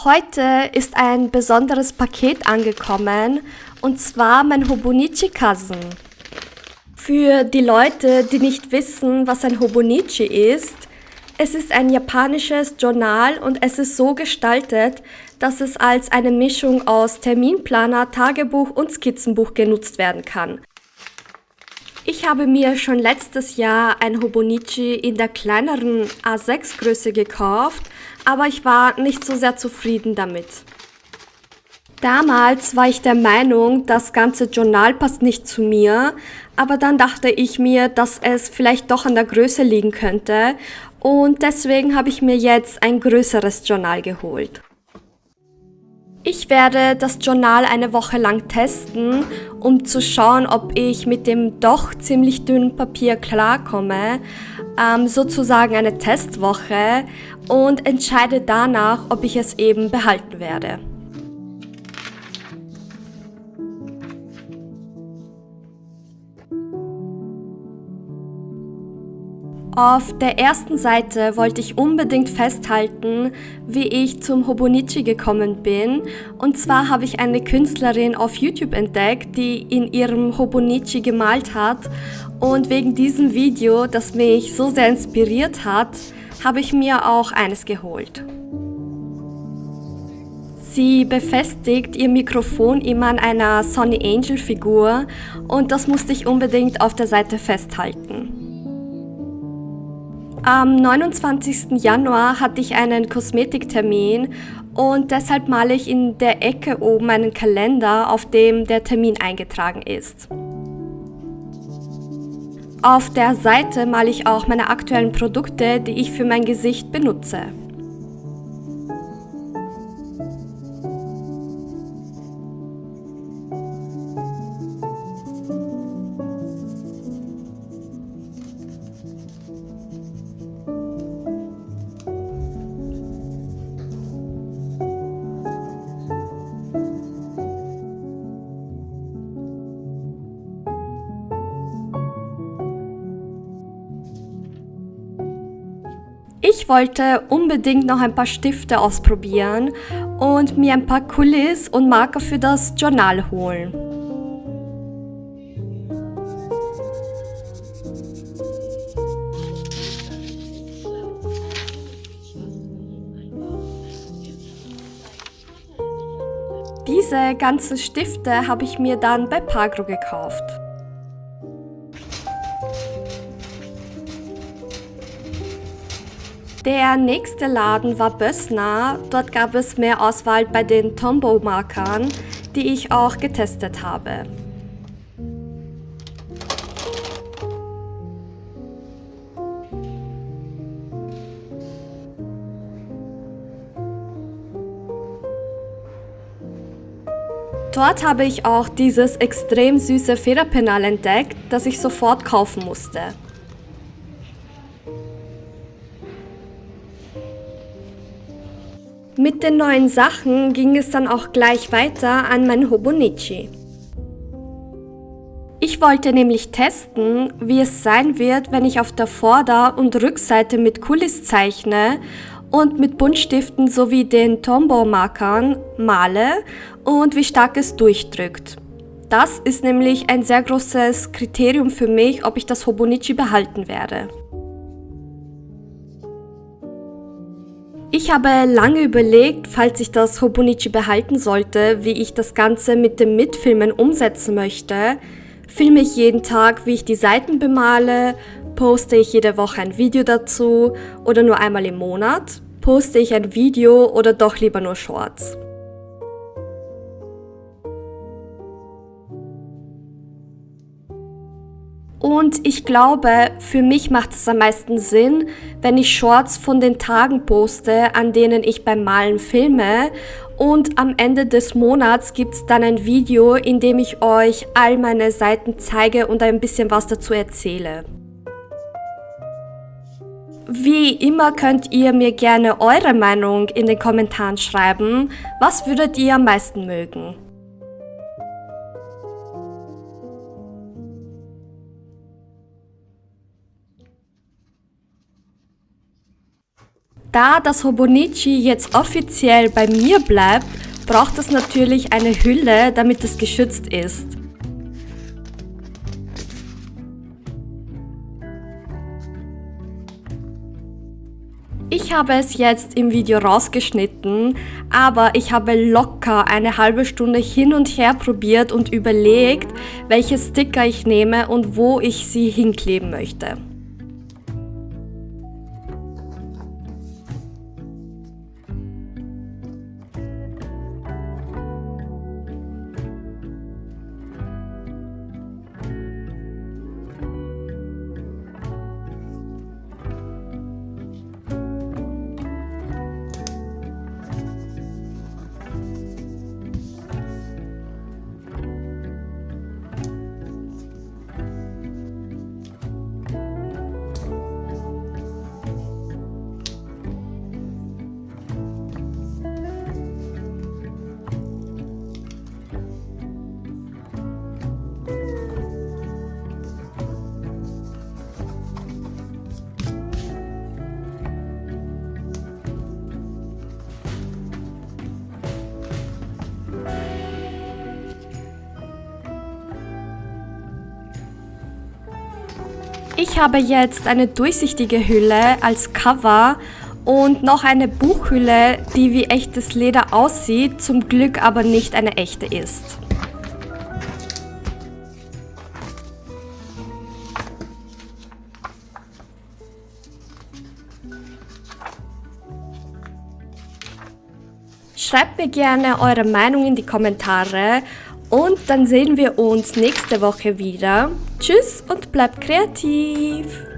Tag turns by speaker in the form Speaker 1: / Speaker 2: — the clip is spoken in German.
Speaker 1: Heute ist ein besonderes Paket angekommen, und zwar mein Hobonichi-Kassen. Für die Leute, die nicht wissen, was ein Hobonichi ist, es ist ein japanisches Journal und es ist so gestaltet, dass es als eine Mischung aus Terminplaner, Tagebuch und Skizzenbuch genutzt werden kann. Ich habe mir schon letztes Jahr ein Hobonichi in der kleineren A6-Größe gekauft, aber ich war nicht so sehr zufrieden damit. Damals war ich der Meinung, das ganze Journal passt nicht zu mir, aber dann dachte ich mir, dass es vielleicht doch an der Größe liegen könnte und deswegen habe ich mir jetzt ein größeres Journal geholt. Ich werde das Journal eine Woche lang testen, um zu schauen, ob ich mit dem doch ziemlich dünnen Papier klarkomme, sozusagen eine Testwoche, und entscheide danach, ob ich es eben behalten werde. Auf der ersten Seite wollte ich unbedingt festhalten, wie ich zum Hobonichi gekommen bin. Und zwar habe ich eine Künstlerin auf YouTube entdeckt, die in ihrem Hobonichi gemalt hat. Und wegen diesem Video, das mich so sehr inspiriert hat, habe ich mir auch eines geholt. Sie befestigt ihr Mikrofon immer an einer Sonny Angel Figur und das musste ich unbedingt auf der Seite festhalten. Am 29. Januar hatte ich einen Kosmetiktermin und deshalb male ich in der Ecke oben einen Kalender, auf dem der Termin eingetragen ist. Auf der Seite male ich auch meine aktuellen Produkte, die ich für mein Gesicht benutze. Ich wollte unbedingt noch ein paar Stifte ausprobieren und mir ein paar Kulis und Marker für das Journal holen. Diese ganzen Stifte habe ich mir dann bei Pagro gekauft. Der nächste Laden war Bössner, dort gab es mehr Auswahl bei den Tombow-Markern, die ich auch getestet habe. Dort habe ich auch dieses extrem süße Federpennal entdeckt, das ich sofort kaufen musste. Mit den neuen Sachen ging es dann auch gleich weiter an mein Hobonichi. Ich wollte nämlich testen, wie es sein wird, wenn ich auf der Vorder- und Rückseite mit Kulis zeichne und mit Buntstiften sowie den Tombow-Markern male und wie stark es durchdrückt. Das ist nämlich ein sehr großes Kriterium für mich, ob ich das Hobonichi behalten werde. Ich habe lange überlegt, falls ich das Hobonichi behalten sollte, wie ich das Ganze mit dem Mitfilmen umsetzen möchte. Filme ich jeden Tag, wie ich die Seiten bemale? Poste ich jede Woche ein Video dazu oder nur einmal im Monat? Poste ich ein Video oder doch lieber nur Shorts? Und ich glaube, für mich macht es am meisten Sinn, wenn ich Shorts von den Tagen poste, an denen ich beim Malen filme, und am Ende des Monats gibt es dann ein Video, in dem ich euch all meine Seiten zeige und ein bisschen was dazu erzähle. Wie immer könnt ihr mir gerne eure Meinung in den Kommentaren schreiben. Was würdet ihr am meisten mögen? Da das Hobonichi jetzt offiziell bei mir bleibt, braucht es natürlich eine Hülle, damit es geschützt ist. Ich habe es jetzt im Video rausgeschnitten, aber ich habe locker eine halbe Stunde hin und her probiert und überlegt, welche Sticker ich nehme und wo ich sie hinkleben möchte. Ich habe jetzt eine durchsichtige Hülle als Cover und noch eine Buchhülle, die wie echtes Leder aussieht, zum Glück aber nicht eine echte ist. Schreibt mir gerne eure Meinung in die Kommentare und dann sehen wir uns nächste Woche wieder. Tschüss und bleibt kreativ!